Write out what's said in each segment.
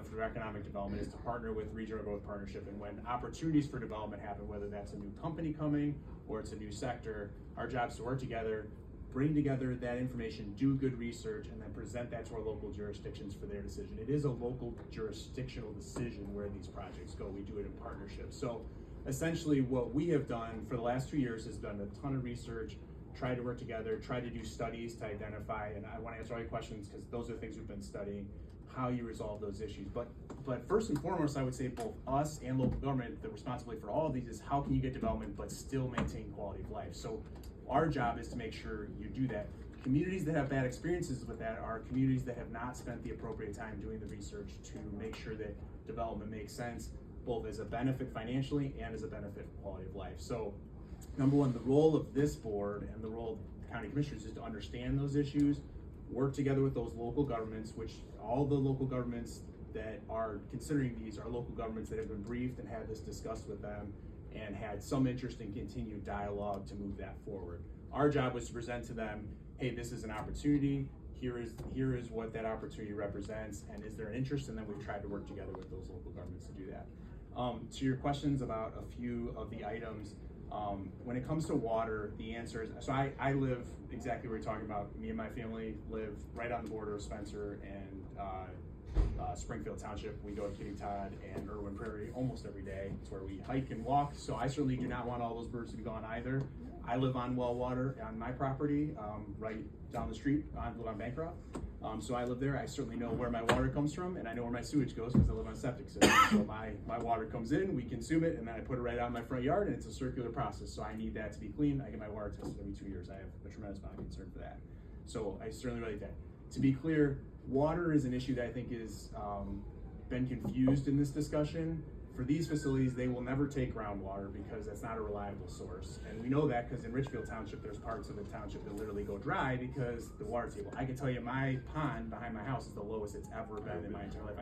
for Economic Development is to partner with Regional Growth Partnership, and when opportunities for development happen, whether that's a new company coming or it's a new sector, our job is to work together, bring together that information, do good research, and then present that to our local jurisdictions for their decision. It is a local jurisdictional decision where these projects go. We do it in partnership. So essentially what we have done for the last 2 years is done a ton of research, tried to work together, tried to do studies to identify, and I want to answer all your questions because those are the things we've been studying, how you resolve those issues. But first and foremost, I would say both us and local government, the responsibility for all of these is how can you get development but still maintain quality of life. So our job is to make sure you do that. Communities that have bad experiences with that are communities that have not spent the appropriate time doing the research to make sure that development makes sense, both as a benefit financially and as a benefit for quality of life. So number one, the role of this board and the role of the county commissioners is to understand those issues, work together with those local governments, which all the local governments that are considering these are local governments that have been briefed and had this discussed with them and had some interest in continued dialogue to move that forward. Our job was to present to them, hey, this is an opportunity, here is what that opportunity represents, and is there an interest? And then we've tried to work together with those local governments to do that. To your questions about a few of the items, when it comes to water, the answer is, so I live exactly where you're talking about. Me and my family live right on the border of Spencer and Springfield Township. We go to Kitty Todd and Irwin Prairie almost every day. It's where we hike and walk, so I certainly do not want all those birds to be gone either. I live on well water on my property, right down the street. I live on Bancroft, so I live there. I certainly know where my water comes from, and I know where my sewage goes because I live on a septic system. So my water comes in, we consume it, and then I put it right out in my front yard, and it's a circular process. So I need that to be clean. I get my water tested every 2 years. I have a tremendous amount of concern for that. So I certainly relate that. To be clear, water is an issue that I think is been confused in this discussion. For these facilities, they will never take groundwater because that's not a reliable source. And we know that because in Richfield Township, there's parts of the township that literally go dry because the water table. I can tell you my pond behind my house is the lowest it's ever been in my entire life.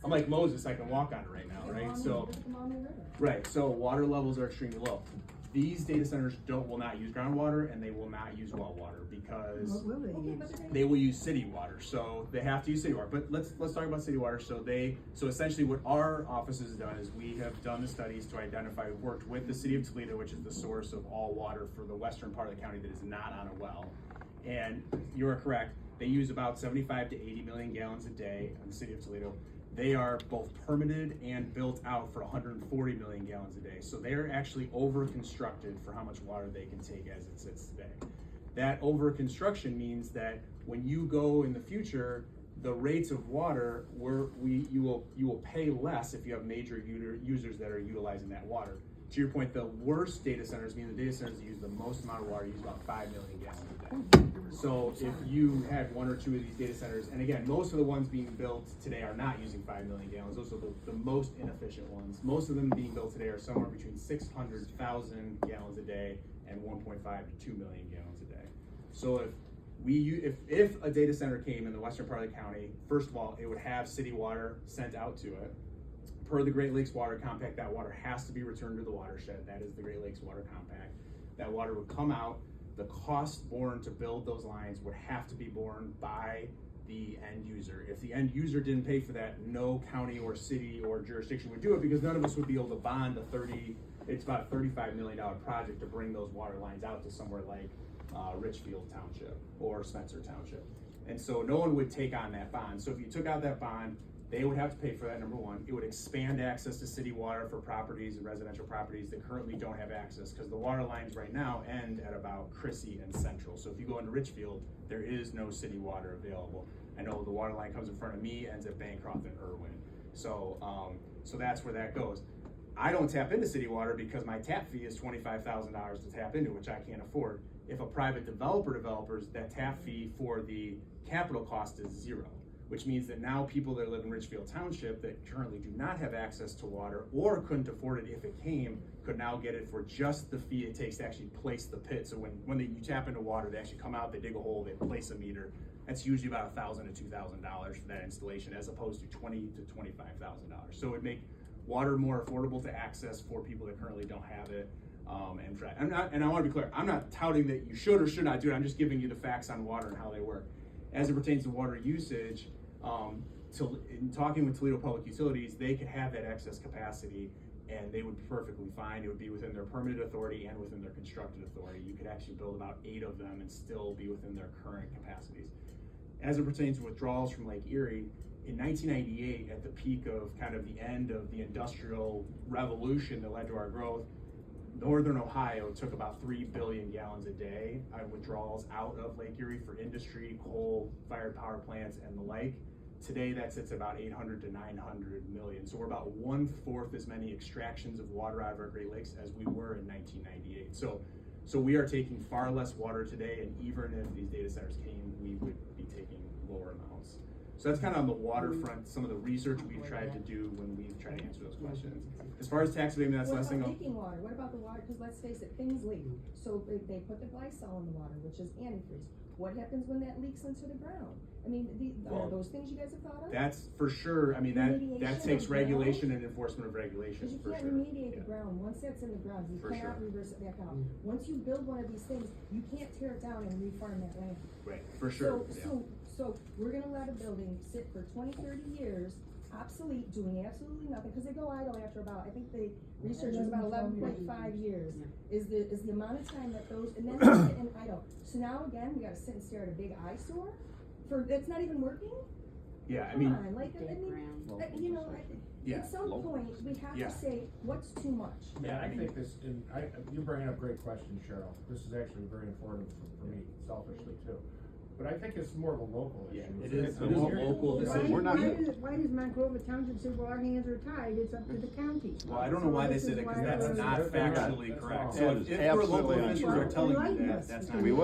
I'm like Moses, I can walk on it right now, right? So water levels are extremely low. These data centers will not use groundwater, and they will not use well water because they will use city water. So they have to use city water. But let's talk about city water. So essentially what our office has done is we have done the studies to identify, worked with the city of Toledo, which is the source of all water for the western part of the county that is not on a well. And you are correct, they use about 75 to 80 million gallons a day in the city of Toledo. They are both permitted and built out for 140 million gallons a day. So they're actually over-constructed for how much water they can take as it sits today. That over-construction means that when you go in the future, the rates of water, you will pay less if you have major users that are utilizing that water. To your point, the worst data centers, meaning the data centers that use the most amount of water, use about 5 million gallons a day. So if you had one or two of these data centers, and again, most of the ones being built today are not using 5 million gallons. Those are the most inefficient ones. Most of them being built today are somewhere between 600,000 gallons a day and 1.5 to 2 million gallons a day. So if a data center came in the western part of the county, first of all, it would have city water sent out to it. Per the Great Lakes Water Compact, that water has to be returned to the watershed. That is the Great Lakes Water Compact. That water would come out. The cost borne to build those lines would have to be borne by the end user. If the end user didn't pay for that, no county or city or jurisdiction would do it because none of us would be able to bond it's about a $35 million project to bring those water lines out to somewhere like Richfield Township or Spencer Township. And so no one would take on that bond. So if you took out that bond, they would have to pay for that, number one. It would expand access to city water for properties and residential properties that currently don't have access because the water lines right now end at about Crissy and Central. So if you go into Richfield, there is no city water available. I know the water line comes in front of me, ends at Bancroft and Irwin. So that's where that goes. I don't tap into city water because my tap fee is $25,000 to tap into, which I can't afford. If a private developer developers, that tap fee for the capital cost is zero, which means that now people that live in Richfield Township that currently do not have access to water or couldn't afford it if it came, could now get it for just the fee it takes to actually place the pit. So when you tap into water, they actually come out, they dig a hole, they place a meter. That's usually about $1,000 to $2,000 for that installation, as opposed to $20,000 to $25,000. So it would make water more affordable to access for people that currently don't have it. And I want to be clear, I'm not touting that you should or should not do it. I'm just giving you the facts on water and how they work. As it pertains to water usage, in talking with Toledo Public Utilities, they could have that excess capacity and they would be perfectly fine. It would be within their permitted authority and within their constructed authority. You could actually build about 8 of them and still be within their current capacities. As it pertains to withdrawals from Lake Erie, in 1998, at the peak of kind of the end of the industrial revolution that led to our growth, Northern Ohio took about 3 billion gallons a day of withdrawals out of Lake Erie for industry, coal-fired power plants, and the like. Today, that sits at about 800 to 900 million. So we're about 1/4 as many extractions of water out of our Great Lakes as we were in 1998. So we are taking far less water today, and even if these data centers came, we would be taking lower amounts. So that's kind of on the waterfront, some of the research we've tried to do when we've tried to answer those questions. As far as tax abatement, that's What last thing. about leaking water? What about the water? Because let's face it, things leak. So they put the glycol in the water, which is antifreeze. What happens when that leaks into the ground? I mean, are those things you guys have thought of? That's for sure. I mean, that Remediation takes of regulation and enforcement of regulations. Because you For can't sure. remediate Yeah. the ground. Once that's in the ground, you For cannot sure. reverse it back out. Once you build one of these things, you can't tear it down and refarm that land. Right, for sure. So we're gonna let a building sit for 20, 30 years, obsolete, doing absolutely nothing, because they go idle after about, I think the research was about 11.5 years, is the amount of time that those, and then they sit in idle. So now again, we gotta sit and stare at a big eyesore that's not even working? Yeah, I Come mean, on, like, you know, Yeah. at some point, we have Yeah. to say, what's too much? Yeah, I think this, and you're bringing up great questions, Cheryl. This is actually very important for me selfishly too. But I think it's more of a local issue. Yeah, it is. It's It is a weird. local Why, decision. We're not- why does Monclova Township say, well, our hands are tied, it's up to the county? well, I don't know why they this said is it, because why that's we're- not That's factually wrong. correct. That So is if we're local absolutely officials untrue. are telling you Enlighten that, us. that's not. We will.